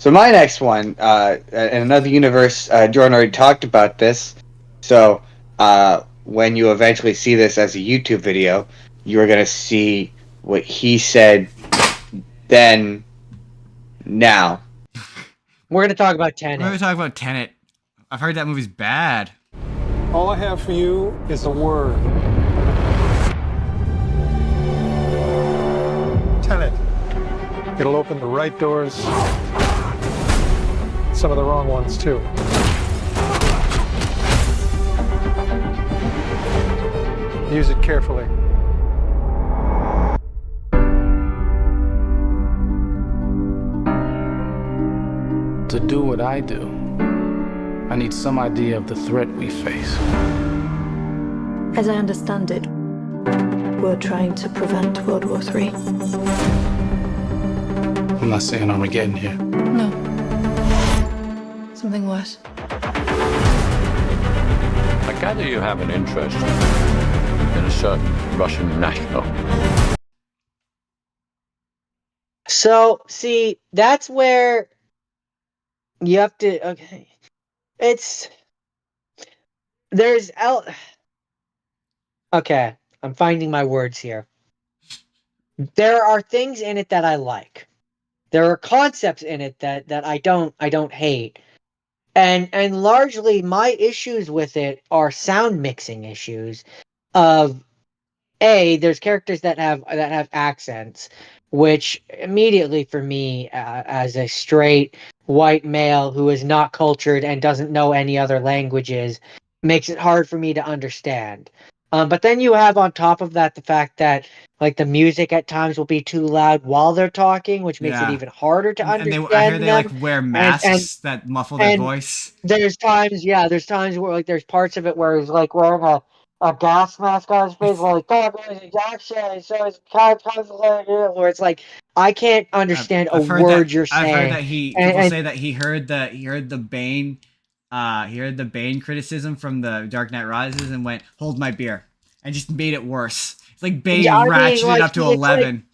So my next one, in another universe, Jordan already talked about this. So when you eventually see this as a YouTube video, you are gonna see what he said then, now. We're gonna talk about We're going to Tenet. talk about Tenet. I've heard that movie's bad. All I have for you is a word. Tenet. It'll open the right doors, some of the wrong ones too. Use it carefully. To do what I do, I need some idea of the threat we face. As I understand it, we're trying to prevent World War III. I'm not saying Armageddon here. No. Something worse. I gather you have an interest in a certain Russian national. So, see, that's where you have to. Okay, there's Okay, I'm finding my words here. There are things in it that I like. There are concepts in it that I don't hate. And largely my issues with it are sound mixing issues of there's characters that have accents, which immediately for me, as a straight white male who is not cultured and doesn't know any other languages, makes it hard for me to understand. But then you have on top of that the fact that like the music at times will be too loud while they're talking, which makes it Yeah. even harder to And I hear understand they like them. wear And masks that muffle their and voice. there's times where like there's parts of it where he's like wearing a gas mask on his face while like God there's action, so it's kind of where it's like I can't understand a I've heard that. word you're I've heard saying. that people And say that he heard the Bane, he heard the Bane criticism from the Dark Knight Rises and went, "Hold my beer," and just made it worse. It's like Bane yeah, I mean, ratcheted like up to it's like 11.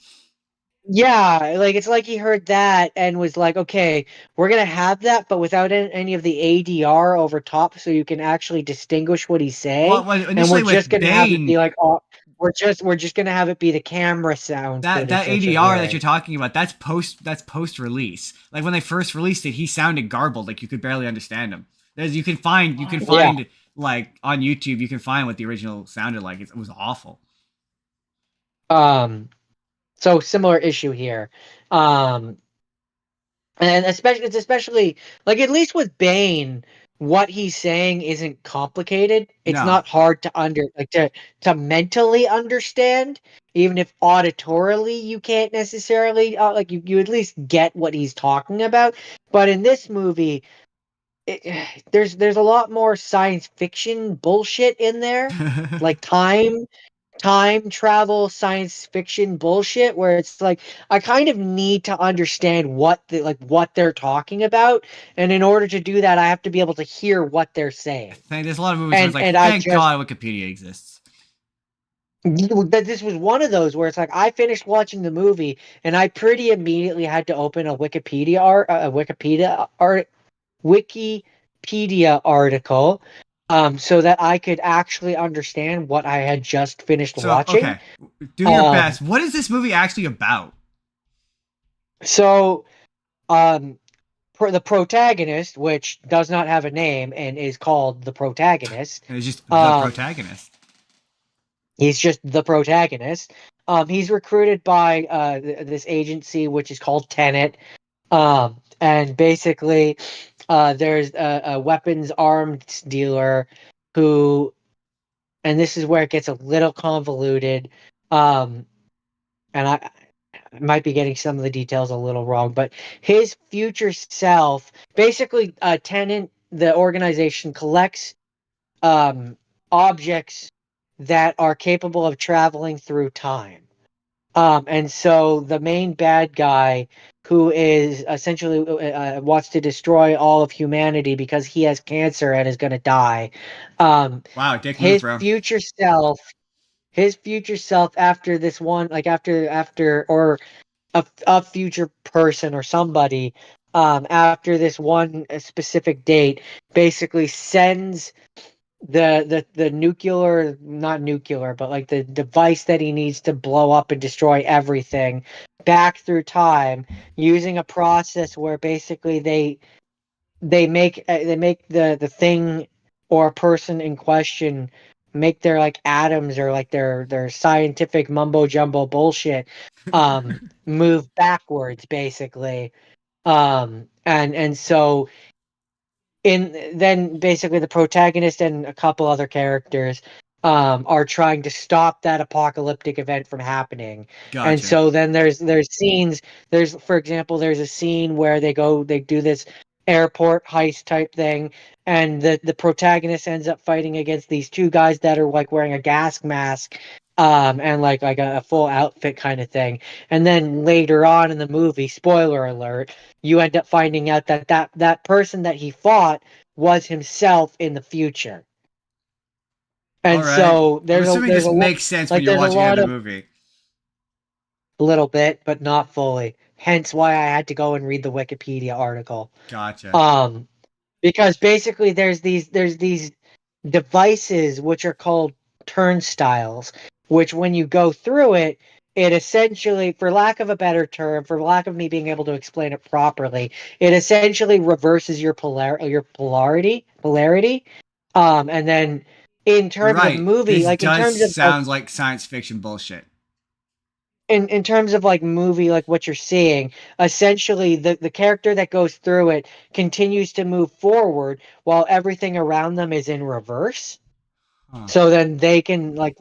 yeah, like it's like he heard that and was like, okay, we're gonna have that, but without any of the ADR over top, so you can actually distinguish what he's saying, Well, and we're initially just with gonna have it be Bane, like, oh, we're just gonna have it be the camera sound that footage that you're ADR that you're hearing. talking about, that's post release. Like when they first released it, he sounded garbled, like you could barely understand him. You can Yeah. find like on YouTube, you can find what the original sounded like. It was awful. So similar issue here. Um, and it's especially like at least with Bane, what he's saying isn't complicated. It's No. not hard to to mentally understand, even if auditorily you can't necessarily like you at least get what he's talking about. But in this movie, there's a lot more science fiction bullshit in there, like time travel science fiction bullshit where it's like I kind of need to understand what they're talking about, and in order to do that I have to be able to hear what they're saying. There's a lot of movies where it's like, And I thank just God Wikipedia exists. that this was one of those where it's like I finished watching the movie and I pretty immediately had to open a Wikipedia article so that I could actually understand what I had just finished So, watching. okay, do your Um best. What is this movie actually about? so um the protagonist, which does not have a name and is called the protagonist, And it's just the um protagonist. he's just the protagonist. He's recruited by this agency which is called Tenet. And basically there's a weapons arms dealer who, and this is where it gets a little convoluted, um and I might be getting some of the details a little wrong, but his future self, basically, Tenant, the organization collects objects that are capable of traveling through time. And so the main bad guy, who is essentially wants to destroy all of humanity because he has cancer and is going to die. Wow, dick move, His bro. future self, after this one, like after or a future person or somebody after this one specific date, basically sends the nuclear, not nuclear, but like the device that he needs to blow up and destroy everything back through time using a process where basically they make the thing or person in question make their like atoms or like their scientific mumbo jumbo bullshit move backwards basically. And so then basically the protagonist and a couple other characters are trying to stop that apocalyptic event from happening. And Gotcha. so then there's scenes, for example, there's a scene where they do this airport heist type thing, and the protagonist ends up fighting against these two guys that are like wearing a gas mask and like a full outfit kind of thing. And then later on in the movie, spoiler alert, you end up finding out that person that he fought was himself in the future. All And right. so I'm there's assuming there's this a makes sense when like you're there's a watching lot another of movie. little bit, but not fully. Hence why I had to go and read the Wikipedia article. Gotcha. Because basically there's these devices which are called turnstiles, which when you go through it, it essentially, for lack of a better term, for lack of me being able to explain it properly, it essentially reverses your polarity. And then in You're terms of right. movie, This like in does terms of like sound like science fiction bullshit. in terms of like movie, like what you're seeing, essentially the character that goes through it continues to move forward while everything around them is in reverse. Huh. So then they can like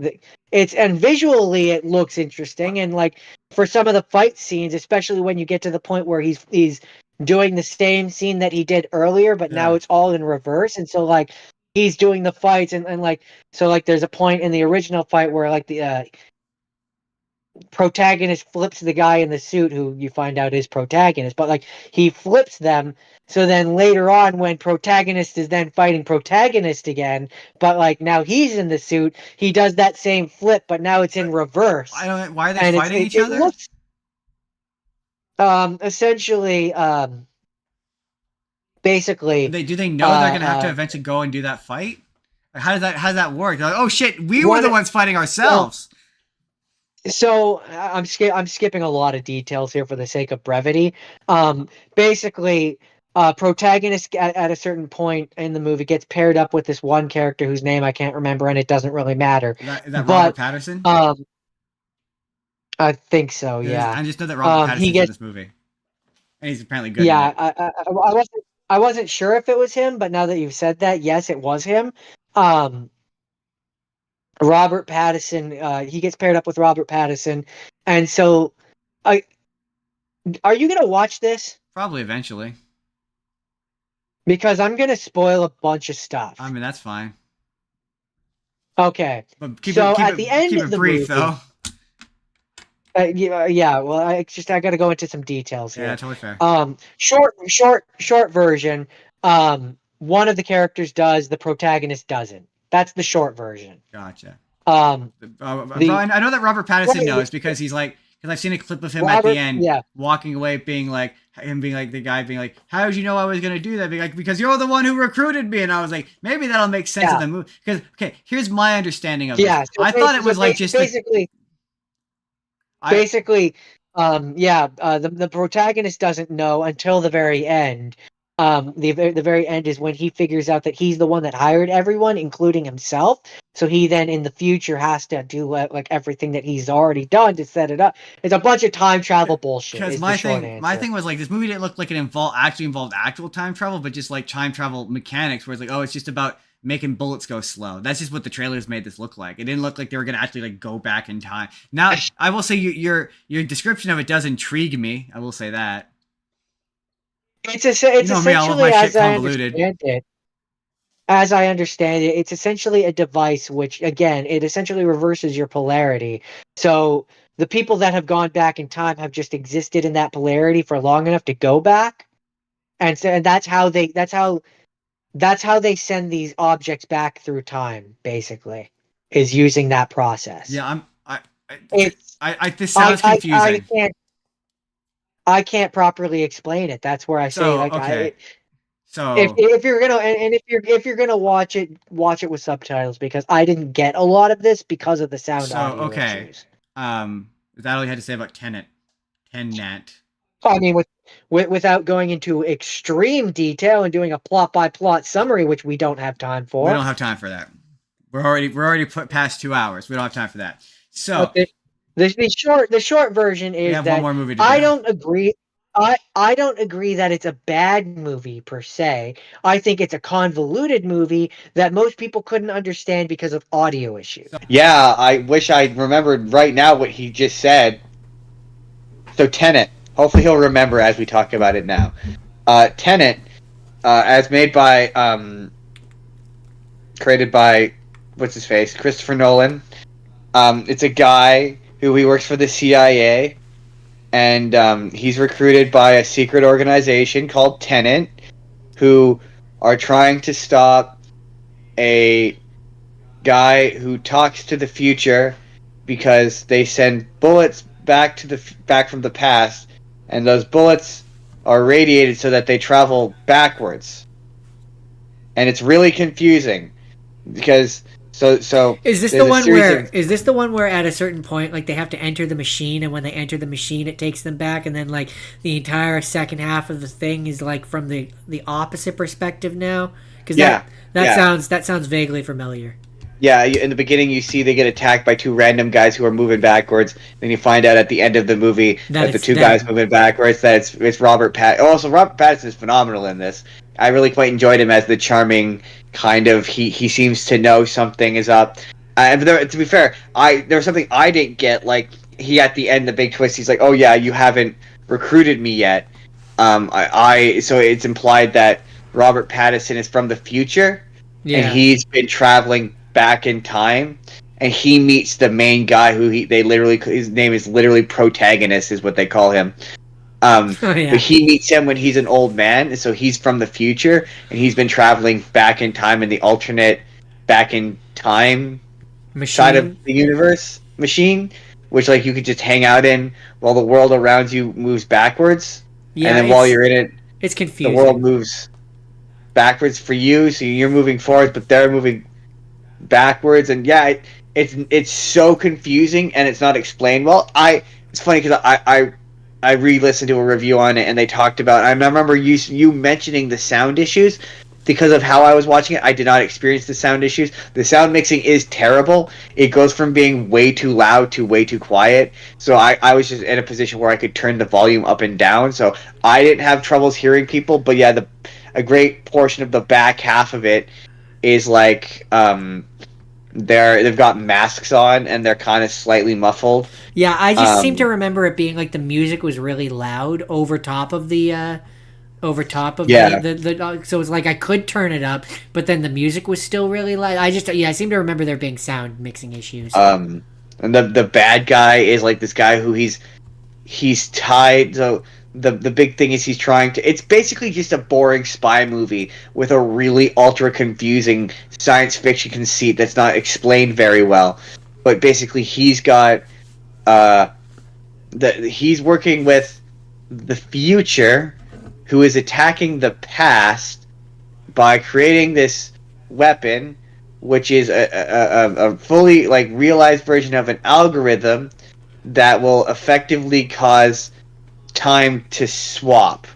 and visually it looks interesting, and like for some of the fight scenes, especially when you get to the point where he's doing the same scene that he did earlier, but now Yeah. it's all in reverse, and so like he's doing the fights and like so like there's a point in the original fight where like the protagonist flips the guy in the suit who you find out is protagonist, but like he flips them. So then later on, when protagonist is then fighting protagonist again, but like now he's in the suit, he does that same flip, but now it's in reverse, I don't. Why are they and fighting each it other? looks essentially basically Do they know they're gonna have to uh eventually go and do that fight? Like, how does that work? They're like, oh shit, we were one the ones fighting ourselves. So I'm skipping a lot of details here for the sake of brevity. Basically, protagonist at a certain point in the movie gets paired up with this one character whose name I can't remember, and it doesn't really matter. Is that Robert But Patterson? I think so. Yeah. I just know that Robert He Patterson's in gets this movie, and he's apparently good in yeah. it. I wasn't sure if it was him, but now that you've said that, yes, it was him. Um, Robert Pattinson. He gets paired up with Robert Pattinson, and so I. Are you gonna watch this? Probably eventually. Because I'm gonna spoil a bunch of stuff. I mean, that's fine. Okay. But So at the end keep of it the brief movie, though. yeah. Well, I got to go into some details Yeah, here. totally fair. Short version. One of the characters does, the protagonist doesn't. That's the short version. Gotcha. Um, I know that Robert Pattinson knows because he's like, because I've seen a clip of him at the end, yeah. walking away, being like, the guy being like, how did you know I was gonna do that? Being like, because you're the one who recruited me, and I was like, maybe that'll make sense of the movie. Because okay, here's my understanding of Yeah. this. I thought it was like just basically. The protagonist doesn't know until the very end. The very end is when he figures out that he's the one that hired everyone, including himself. So he then, in the future, has to do like everything that he's already done to set it up. It's a bunch of time travel bullshit. Because Is the short answer. my thing was like this movie didn't look like it involved actual time travel, but just like time travel mechanics, where it's like, oh, it's just about making bullets go slow. That's just what the trailers made this look like. It didn't look like they were gonna actually like go back in time. Now, I will say your description of it does intrigue me. I will say that. It's essentially, as I understand it, it's essentially a device which, again, it essentially reverses your polarity. So the people that have gone back in time have just existed in that polarity for long enough to go back, and so that's how they send these objects back through time. Basically, is using that process. Yeah, It's this sounds confusing. I can't properly explain it. That's where I say, So like, okay. if So you're gonna and if you're gonna watch it with subtitles, because I didn't get a lot of this because of the sound audio okay. issues. Is that all you had to say about Tenet? Tenet. I mean, without going into extreme detail and doing a plot by plot summary, which we don't have time We for. don't have time for that. We're already put past 2 hours. We don't have time for that. So Okay. The short version we is have one that more movie to I do. don't agree. I don't agree that it's a bad movie per se. I think it's a convoluted movie that most people couldn't understand because of audio issues. Yeah, I wish I remembered right now what he just said. So Tenet. Hopefully he'll remember as we talk about it now. Tenet, as made by, created by, what's his face, Christopher Nolan. It's a guy who he works for the CIA, and he's recruited by a secret organization called Tenent, who are trying to stop a guy who talks to the future because they send bullets back from the past, and those bullets are radiated so that they travel backwards, and it's really confusing because Is this the there's a one series where of at a certain point, like, they have to enter the machine, and when they enter the machine, it takes them back, and then, like, the entire second half of the thing is, like, from the opposite perspective now? Because yeah that sounds vaguely familiar. Yeah, in the beginning you see they get attacked by two random guys who are moving backwards. Then you find out at the end of the movie That that the it's two them. guys moving backwards that it's Robert Pat. Also, Robert Pattinson is phenomenal in this. I really quite enjoyed him as the charming kind of he seems to know something is up. To be fair, there was something I didn't get. Like he at the end, the big twist. He's like, "Oh yeah, you haven't recruited me yet." So it's implied that Robert Pattinson is from the future and Yeah. he's been traveling back in time, and he meets the main guy who his name is literally protagonist is what they call him. Oh, yeah. But he meets him when he's an old man, and so he's from the future, and he's been traveling back in time in the alternate back in time side of Machine. the universe machine, which like you could just hang out in while the world around you moves backwards, Yeah, and then while you're in it, it's the confusing. world moves backwards for you, so you're moving forward, but they're moving backwards, and yeah, it's so confusing and it's not explained well. It's funny because I re-listened to a review on it and they talked about. I remember you mentioning the sound issues because of how I was watching it. I did not experience the sound issues. The sound mixing is terrible. It goes from being way too loud to way too quiet. So I was just in a position where I could turn the volume up and down. So I didn't have troubles hearing people. But yeah, a great portion of the back half of it is like they've got masks on and they're kind of slightly muffled. Yeah, I just seem to remember it being like the music was really loud over top of the Yeah. so it's like I could turn it up, but then the music was still really loud. I seem to remember there being sound mixing issues. And the bad guy is like this guy who he's tied. So the big thing is he's trying to. It's basically just a boring spy movie with a really ultra confusing science fiction conceit that's not explained very well. But basically, he's got he's working with the future, who is attacking the past by creating this weapon, which is a fully like realized version of an algorithm that will effectively cause time to swap.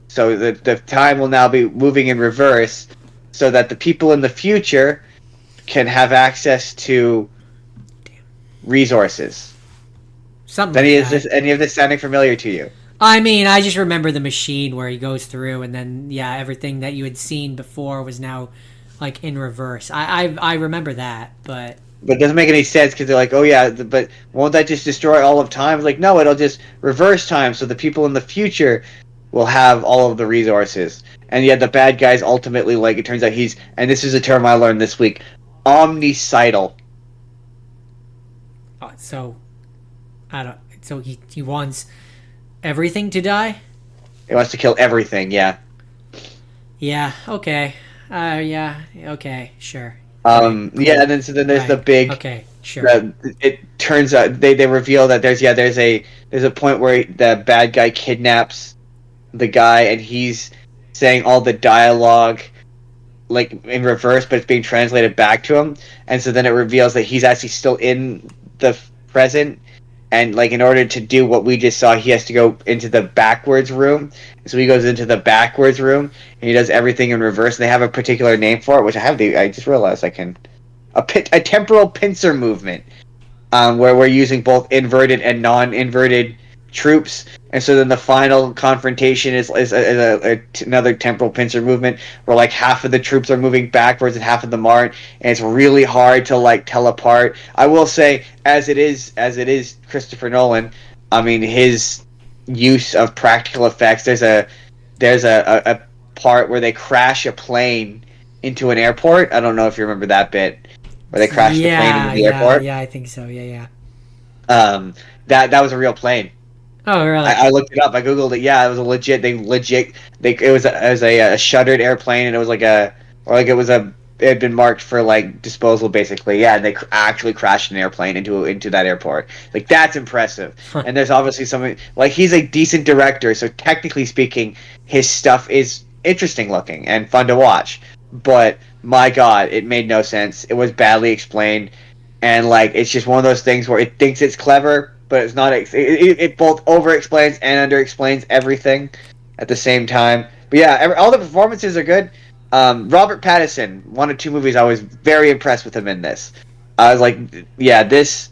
So the time will now be moving in reverse so that the people in the future can have access to resources. Something like that. Any of this sounding familiar to you? I mean, I just remember the machine where he goes through, and then everything that you had seen before was now like in reverse. I remember that, but it doesn't make any sense because they're like, oh yeah, but won't that just destroy all of time? It's like, no, it'll just reverse time so the people in the future will have all of the resources. And yet the bad guy's ultimately, like, it turns out and this is a term I learned this week, omnicidal. So I don't. So he wants everything to die. He wants to kill everything. Yeah. Yeah. Okay. Yeah. Okay. Sure. Yeah, and then there's the big Okay. Sure. It turns out they reveal that there's a point where the bad guy kidnaps the guy and he's saying all the dialogue like in reverse, but it's being translated back to him, and so then it reveals that he's actually still in the present, and like in order to do what we just saw, he has to go into the backwards room. So he goes into the backwards room and he does everything in reverse. And they have a particular name for it, which I just realized I can a temporal pincer movement, where we're using both inverted and non-inverted troops. And so then the final confrontation is another temporal pincer movement where like half of the troops are moving backwards and half of them aren't, and it's really hard to like tell apart. I will say, as it is Christopher Nolan, I mean his use of practical effects. There's a part where they crash a plane into an airport. I don't know if you remember that bit where they crashed the plane into the airport. Yeah, I think so. Yeah. That was a real plane. Oh, really? I looked it up. I googled it. Yeah, it was a legit. It was a shuttered airplane, and it was it had been marked for like disposal, basically. Yeah, and they actually crashed an airplane into that airport. Like that's impressive. And there's obviously something like he's a decent director, so technically speaking, his stuff is interesting looking and fun to watch. But my God, it made no sense. It was badly explained, and like it's just one of those things where it thinks it's clever, but it's not. It both over-explains and under-explains everything at the same time. But yeah, all the performances are good. Robert Pattinson, one of two movies, I was very impressed with him in this. I was like, yeah, there's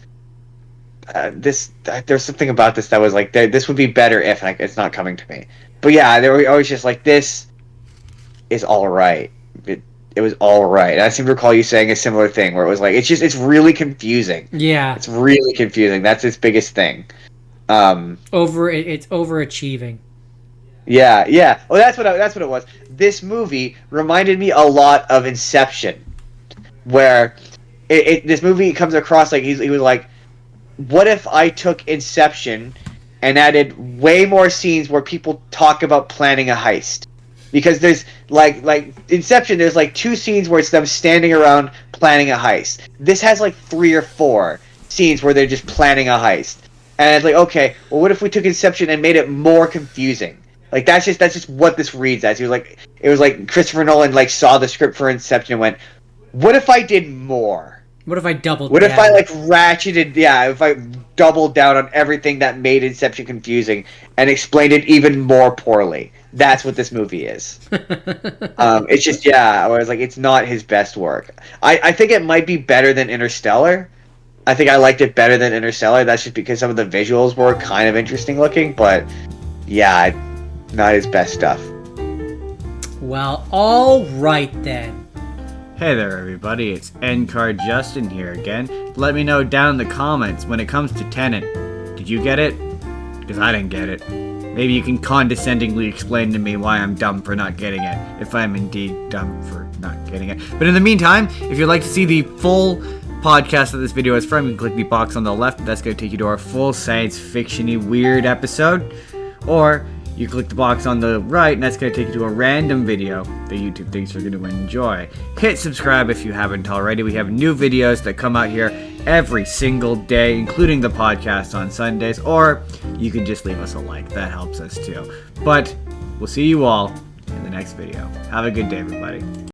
something about this that was like, this would be better if, like, it's not coming to me. But yeah, they were always just like, this is all right. It was all right. And I seem to recall you saying a similar thing where it was like, it's really confusing. Yeah. It's really confusing. That's its biggest thing. It's overachieving. Yeah. Well, that's what it was. This movie reminded me a lot of Inception, where this movie comes across like he was like, what if I took Inception and added way more scenes where people talk about planning a heist? Because there's like Inception, there's like 2 scenes where it's them standing around planning a heist. This has like 3 or 4 scenes where they're just planning a heist. And it's like, okay, well, what if we took Inception and made it more confusing? Like that's just what this reads as. It was like Christopher Nolan like saw the script for Inception and went, what if I did more? What if I doubled What down? if I like ratcheted, if I doubled down on everything that made Inception confusing and explained it even more poorly? That's what this movie is. It's just, I was like, it's not his best work. I think it might be better than Interstellar. I think I liked it better than Interstellar. That's just because some of the visuals were kind of interesting looking, but yeah, not his best stuff. Well, all right then. Hey there everybody, it's N-Card Justin here again. Let me know down in the comments when it comes to Tenant. Did you get it? Because I didn't get it. Maybe you can condescendingly explain to me why I'm dumb for not getting it, if I'm indeed dumb for not getting it. But in the meantime, if you'd like to see the full podcast that this video is from, you can click the box on the left. That's going to take you to our full science fiction-y weird episode. Or you click the box on the right, and that's going to take you to a random video that YouTube thinks you're going to enjoy. Hit subscribe if you haven't already. We have new videos that come out here every single day, including the podcast on Sundays, or you can just leave us a like. That helps us too. But we'll see you all in the next video. Have a good day, everybody.